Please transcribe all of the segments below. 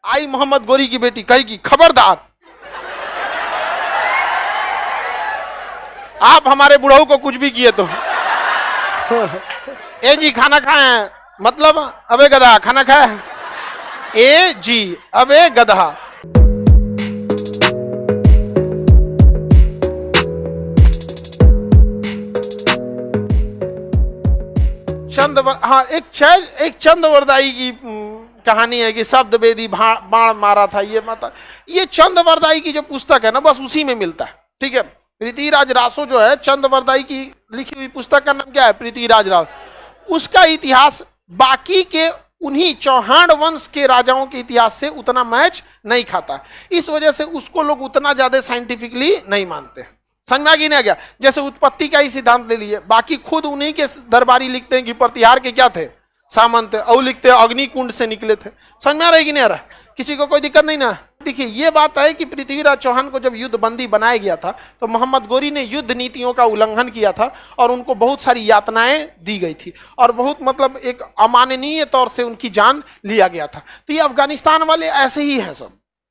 आई मोहम्मद गोरी की बेटी, कहेगी खबरदार आप हमारे बुढ़ऊ को कुछ भी किए तो। ए जी खाना खाए, मतलब अबे गधा खाना खाए। ए जी अबे गधा। हाँ एक चंद्रवरदाई की कहानी है कि शब्द वेदी बाण मारा था। ये चंद्रवरदाई की जो पुस्तक है ना, बस उसी में मिलता है। ठीक है, पृथ्वीराज रासो जो है, चंद्रवरदाई की लिखी हुई पुस्तक का नाम क्या है? पृथ्वीराज रासो। उसका इतिहास बाकी के उन्हीं चौहान वंश के राजाओं के इतिहास से उतना मैच नहीं खाता, इस वजह से उसको लोग उतना ज्यादा साइंटिफिकली नहीं मानते। समझ में आ गया? जैसे उत्पत्ति का ही सिद्धांत ले लिए, बाकी खुद उन्हीं के दरबारी लिखते हैं कि प्रतिहार के क्या थे? सामंत। और लिखते हैं अग्निकुंड से निकले थे। समझ में आ रहा है कि नहीं आ रहा? किसी को कोई दिक्कत नहीं ना? देखिए ये बात है कि पृथ्वीराज चौहान को जब युद्ध बंदी बनाया गया था तो मोहम्मद गोरी ने युद्ध नीतियों का उल्लंघन किया था और उनको बहुत सारी यातनाएं दी गई थी और बहुत मतलब एक अमाननीय तौर से उनकी जान लिया गया था। तो ये अफगानिस्तान वाले ऐसे ही हैं सब,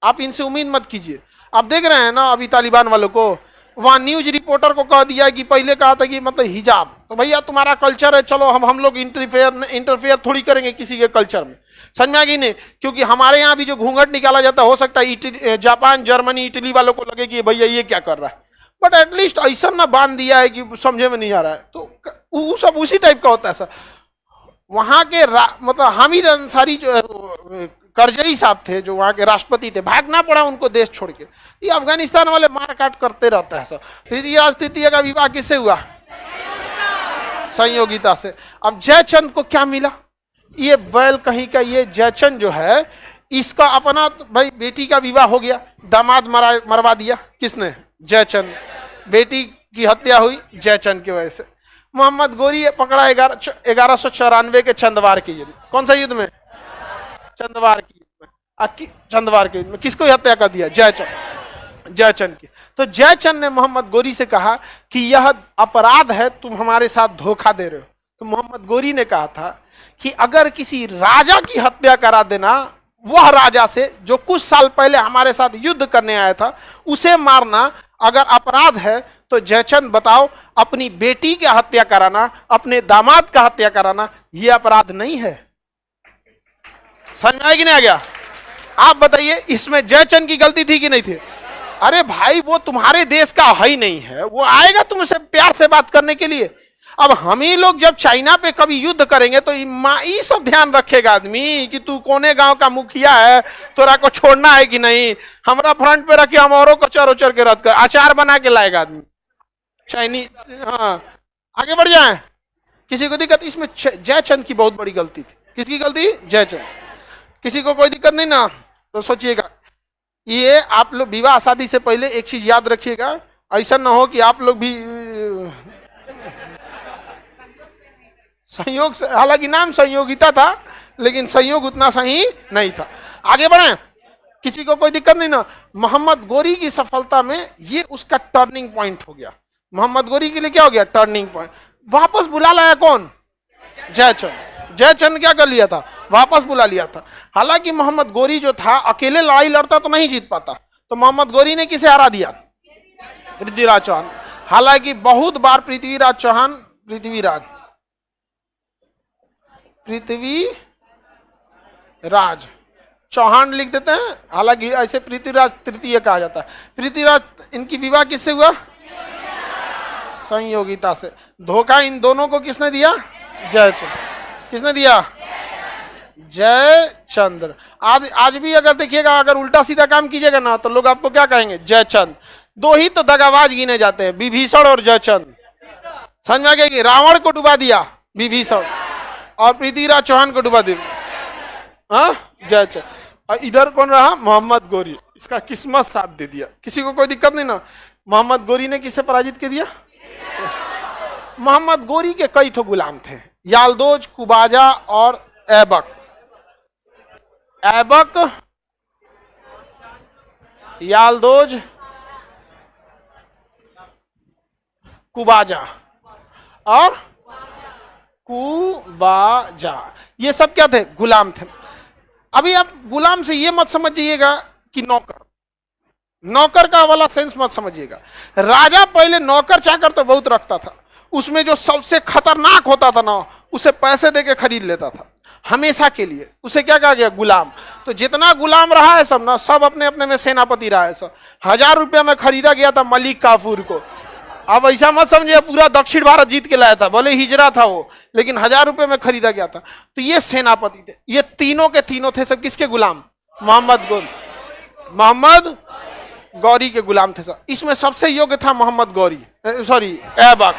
आप इनसे उम्मीद मत कीजिए। आप देख रहे हैं ना अभी तालिबान वालों को, वहां न्यूज रिपोर्टर को कह दिया कि पहले कहा था कि मतलब हिजाब, तो भैया तुम्हारा कल्चर है, चलो हम लोग इंटरफेयर थोड़ी करेंगे किसी के कल्चर में। समझ में आ गई नहीं? क्योंकि हमारे यहाँ भी जो घूंघट निकाला जाता है, हो सकता है जापान जर्मनी इटली वालों को लगे कि भैया ये क्या कर रहा है, बट एटलीस्ट ऐसा ना बांध दिया है कि समझे में नहीं आ रहा है। तो वो सब उसी टाइप का होता है सर। वहां के मतलब हामिद अंसारी जो करजई साहब थे, जो वहां के राष्ट्रपति थे, भागना पड़ा उनको देश छोड़ के। ये अफगानिस्तान वाले मार काट करते रहता है सर। फिर तृतीय का विवाह किससे हुआ? संयोगिता से। अब जयचंद को क्या मिला? ये बैल कहीं का ये जयचंद जो है, इसका अपना भाई बेटी का विवाह हो गया, दामाद मरवा दिया। किसने? जयचंद। बेटी की हत्या हुई जयचंद की वजह से। मोहम्मद गोरी पकड़ा 1194 के चंदवार के युद्ध। कौन सा युद्ध में? चंदवार की युद्ध में। चंदवार के युद्ध में किसको हत्या कर दिया? जयचंद की। तो जयचंद ने मोहम्मद गोरी से कहा कि यह अपराध है, तुम हमारे साथ धोखा दे रहे हो। तो मोहम्मद गोरी ने कहा था कि अगर किसी राजा की हत्या करा देना, वह राजा से जो कुछ साल पहले हमारे साथ युद्ध करने आया था, उसे मारना अगर अपराध है, तो जयचंद बताओ, अपनी बेटी की हत्या कराना, अपने दामाद का हत्या कराना, यह अपराध नहीं है? समझ में आया कि नहीं आ गया? आप बताइए, इसमें जयचंद की गलती थी कि नहीं थी? अरे भाई वो तुम्हारे देश का है ही नहीं है, वो आएगा तुमसे प्यार से बात करने के लिए। अब हम ही लोग जब चाइना पे कभी युद्ध करेंगे तो ये सब ध्यान रखेगा आदमी कि तू कोने गांव का मुखिया है, तोरा को छोड़ना है कि नहीं, हमरा फ्रंट पे रखे हम औरों को चर उचर के रख कर अचार बना के लाएगा आदमी चाइनीज। हाँ आगे बढ़ जाए, किसी को दिक्कत? इसमें जयचंद की बहुत बड़ी गलती थी। किसकी गलती? जयचंद। किसी को कोई दिक्कत नहीं ना? तो सोचिएगा, ये आप लोग विवाह शादी से पहले एक चीज याद रखिएगा, ऐसा ना हो कि आप लोग भी संयोग से, हालांकि नाम संयोगिता था लेकिन संयोग उतना सही नहीं था। आगे बढ़े, किसी को कोई दिक्कत नहीं ना? मोहम्मद गोरी की सफलता में ये उसका टर्निंग पॉइंट हो गया। मोहम्मद गोरी के लिए क्या हो गया? Turning point. वापस बुला लाया कौन? जयचंद। जयचंद क्या कर लिया था? वापस बुला लिया था। हालांकि मोहम्मद गोरी जो था अकेले लड़ाई लड़ता तो नहीं जीत पाता, तो मोहम्मद गोरी ने किसे हरा दिया? पृथ्वीराज चौहान। हालांकि बहुत बार पृथ्वीराज चौहान लिख देते हैं, हालांकि ऐसे पृथ्वीराज तृतीय कहा जाता है। पृथ्वीराज, इनकी विवाह किससे हुआ? संयोगिता से। धोखा इन दोनों को किसने दिया? जयचंद। किसने दिया? जयचंद्र। आज भी अगर देखिएगा, अगर उल्टा सीधा काम कीजिएगा ना तो लोग आपको क्या कहेंगे? जयचंद। दो ही तो दगाबाज गिने जाते हैं, विभीषण और जयचंद। समझ में आ गया कि रावण को डुबा दिया विभीषण और पृथ्वीराज चौहान को डुबा दिया जयचंद। और इधर कौन रहा? मोहम्मद गोरी। इसका किस्मत साथ दे दिया। किसी को कोई दिक्कत नहीं ना? मोहम्मद गोरी ने किसे पराजित कर दिया? मोहम्मद गोरी के कई ठो गुलाम थे, यालदोज, कुबाजा और ऐबक। यालदोज, कुबाजा और कुबाजा, ये सब क्या थे? गुलाम थे। अभी आप गुलाम से ये मत समझिएगा कि नौकर, नौकर का वाला सेंस मत समझिएगा। राजा पहले नौकर चाकर तो बहुत रखता था, उसमें जो सबसे खतरनाक होता था ना उसे पैसे देके खरीद लेता था हमेशा के लिए। उसे क्या कहा गया? गुलाम। तो जितना गुलाम रहा है सब ना, सब अपने अपने में सेनापति रहा है सब। 1000 रुपया में खरीदा गया था मलिक काफूर को। अब ऐसा मत समझिए पूरा दक्षिण भारत जीत के लाया था, भले हिजरा था वो, लेकिन 1000 रुपये में खरीदा गया था। तो ये सेनापति थे, ये तीनों के तीनों थे सब किसके गुलाम? मोहम्मद गौरी के गुलाम थे सब। इसमें सबसे योग्य था मोहम्मद गौरी, सॉरी ऐबक।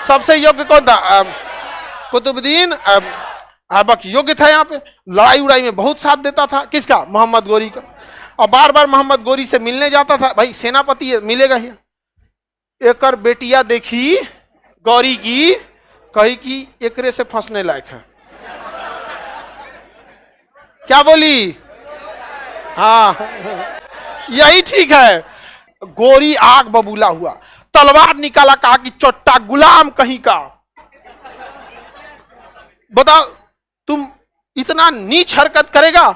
सबसे योग्य कौन था? कुतुबुद्दीन ऐबक योग्य था। यहाँ पे लड़ाई उड़ाई में बहुत साथ देता था, किसका? मोहम्मद गौरी का। और बार बार मोहम्मद गौरी से मिलने जाता था। भाई सेनापति मिलेगा ही। एक बेटिया देखी गौरी की, कही कि एकरे से फंसने लायक है। क्या बोली? हाँ यही ठीक है। गौरी आग बबूला हुआ, तलवार निकाला, कहा कि चोट्टा गुलाम कहीं का, बताओ तुम इतना नीच हरकत करेगा,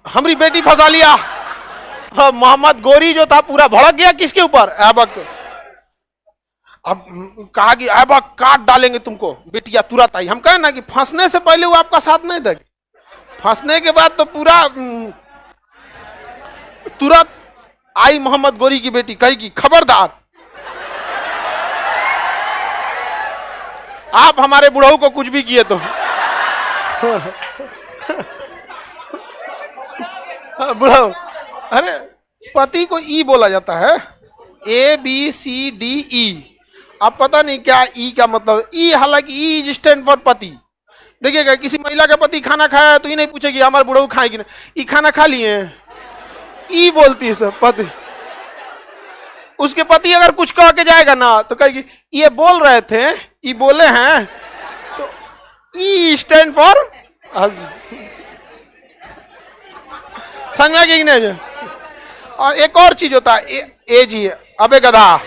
हमारी बेटी फंसा लिया। हाँ, मोहम्मद गौरी जो था पूरा भड़क गया किसके ऊपर? ऐबक। अब कहा कि ऐबक काट डालेंगे तुमको। बेटिया तुरंत आई। हम कहें ना कि फंसने से पहले वो आपका साथ नहीं देगी, फंसने के बाद तो पूरा तुरंत आई मोहम्मद गौरी की बेटी, कही कि खबरदार आप हमारे बुढ़ऊ को कुछ भी किए तो। बुढ़ऊ, अरे पति को ई बोला जाता है, ABCDE। अब पता नहीं क्या ई का मतलब। ई हालांकि ई इज स्टैंड फॉर पति। देखिएगा किसी महिला का पति खाना खाया है तो ये नहीं पूछेगी हमारे बुढ़ऊ खाएगी नहीं, ई खाना खा लिए। ई बोलती है सब पति। उसके पति अगर कुछ कह के जाएगा ना तो कहेगी ये बोल रहे थे, ये बोले हैं, तो ई स्टैंड फॉर समझ में कि नहीं? और एक और चीज होता है ए जी, अबे गधा,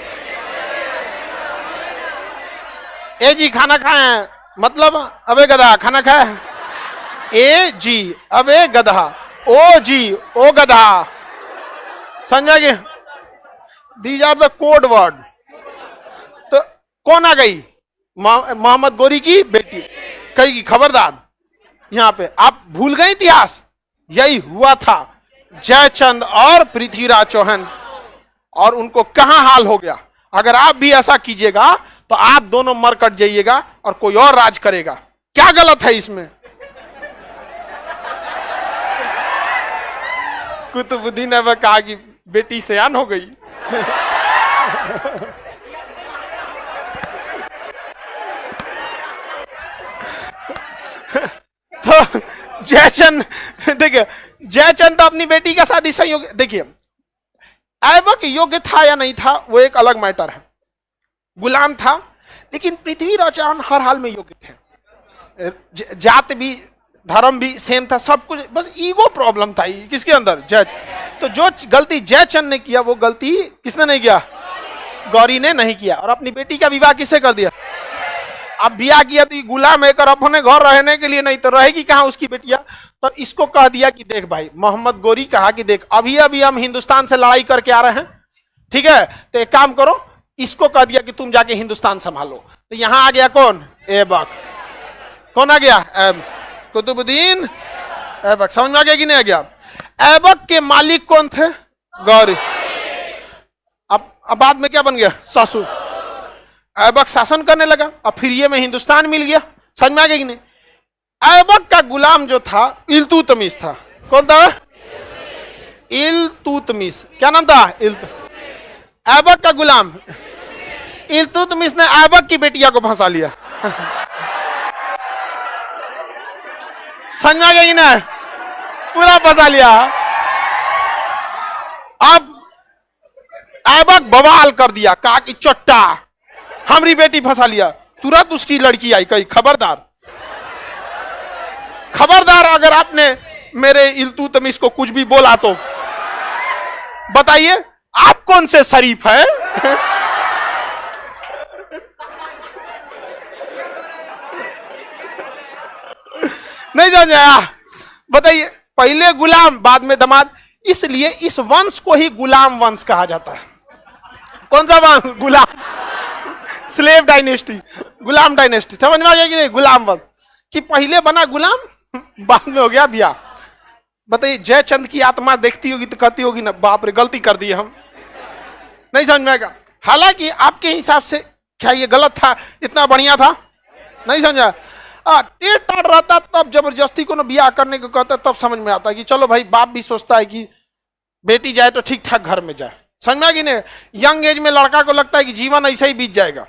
ए जी खाना खाए मतलब अबे गधा खाना खाए। ए जी अबे गधा, ओ जी ओ गधा, समझा कि these are the code word. तो कौन आ गई? मोहम्मद गौरी की बेटी, कहेगी खबरदार। यहां पे आप भूल गए इतिहास, यही हुआ था जयचंद और पृथ्वीराज चौहान, और उनको कहां हाल हो गया। अगर आप भी ऐसा कीजिएगा तो आप दोनों मर कट जाइएगा और कोई और राज करेगा। क्या गलत है इसमें? कुतुबुद्दीन ऐबक कहा कि बेटी सयान हो गई। तो जयचंद, देखिए जयचंद तो अपनी बेटी का शादी संयोग, देखिए ऐबक योग्य था या नहीं था वो एक अलग मैटर है। गुलाम था, लेकिन पृथ्वीराज चौहान हर हाल में योग्य थे। जात भी धर्म भी सेम था, सब कुछ, बस ईगो प्रॉब्लम था किसके अंदर? जय। तो जो गलती जयचंद ने किया वो गलती किसने नहीं किया? गौरी ने नहीं किया। और अपनी बेटी का विवाह किससे कर दिया? अब ब्याह किया तो गुलाम है कर अपने घर रहने के लिए, नहीं तो रहेगी कहां उसकी बेटिया? तो इसको कह दिया कि देख भाई, मोहम्मद गौरी कहा कि देख अभी अभी हम हिंदुस्तान से लड़ाई करके आ रहे हैं, ठीक है, तो एक काम करो, इसको कह दिया कि तुम जाके हिंदुस्तान संभालो। तो यहां आ गया कौन? ऐबक। कौन आ गया? कुतुबुद्दीन ऐबक। समझ में आ गया कि नहीं आ गया? ऐबक के मालिक कौन थे? गौरी। अब बाद में क्या बन गया? ससुर। ऐबक शासन करने लगा, अब फिर ये में हिंदुस्तान मिल गया। समझ में आ गया कि नहीं? ऐबक का गुलाम जो था इल्तुतमिश था। कौन था? इल्तुतमिश। क्या नाम था? ऐबक का गुलाम इल्तुतमिश ने ऐबक की बेटिया को फंसा लिया। समझ में आ गया कि नहीं? पूरा फंसा लिया। अब ऐबक बवाल कर दिया, कहा कि चट्टा हमारी बेटी फंसा लिया। तुरंत उसकी लड़की आई, कही खबरदार, खबरदार अगर आपने मेरे इल्तुतमिश को कुछ भी बोला तो बताइए आप कौन से शरीफ है? नहीं समझ आया? बताइए, पहले गुलाम बाद में दामाद, इसलिए इस वंश को ही गुलाम वंश कहा जाता है। कौन सा वंश? गुलाम, स्लेव डायनेस्टी, गुलाम डायनेस्टी। समझ में आ गया कि नहीं? गुलाम वंश कि पहले बना गुलाम बाद में हो गया ब्याह। बताइए, जयचंद की आत्मा देखती होगी तो कहती होगी ना, बाप रे गलती कर दी हम, नहीं समझ में आएगा। हालांकि आपके हिसाब से क्या ये गलत था? इतना बढ़िया था, नहीं समझा? टेढ़ टाढ़ रहता तब जबरदस्ती को ना ब्याह करने को कहता, तब समझ में आता कि चलो भाई, बाप भी सोचता है कि बेटी जाए तो ठीक ठाक घर में जाए। समझ में आ गई नहीं? यंग एज में लड़का को लगता है कि जीवन ऐसा ही बीत जाएगा,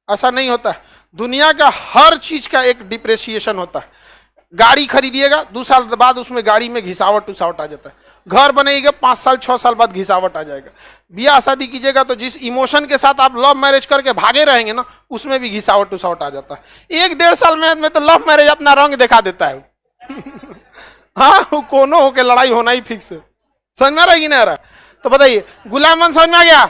ऐसा नहीं होता है। दुनिया का हर चीज का एक डिप्रेसिएशन होता है। गाड़ी खरीदिएगा, 2 साल बाद उसमें गाड़ी में घिसावट उसावट आ जाता है। घर बनेगा, 5 साल 6 साल बाद घिसावट आ जाएगा। ब्याह शादी कीजिएगा तो जिस इमोशन के साथ आप लव मैरिज करके भागे रहेंगे ना, उसमें भी घिसावट उसावट आ जाता है। 1-1.5 साल में तो लव मैरिज अपना रंग दिखा देता है। हाँ, कोनो होके लड़ाई होना ही फिक्स है। समझ में आ रहा है कि नहीं आ रहा? तो बताइए, गुलाम वंश समझ में आ गया?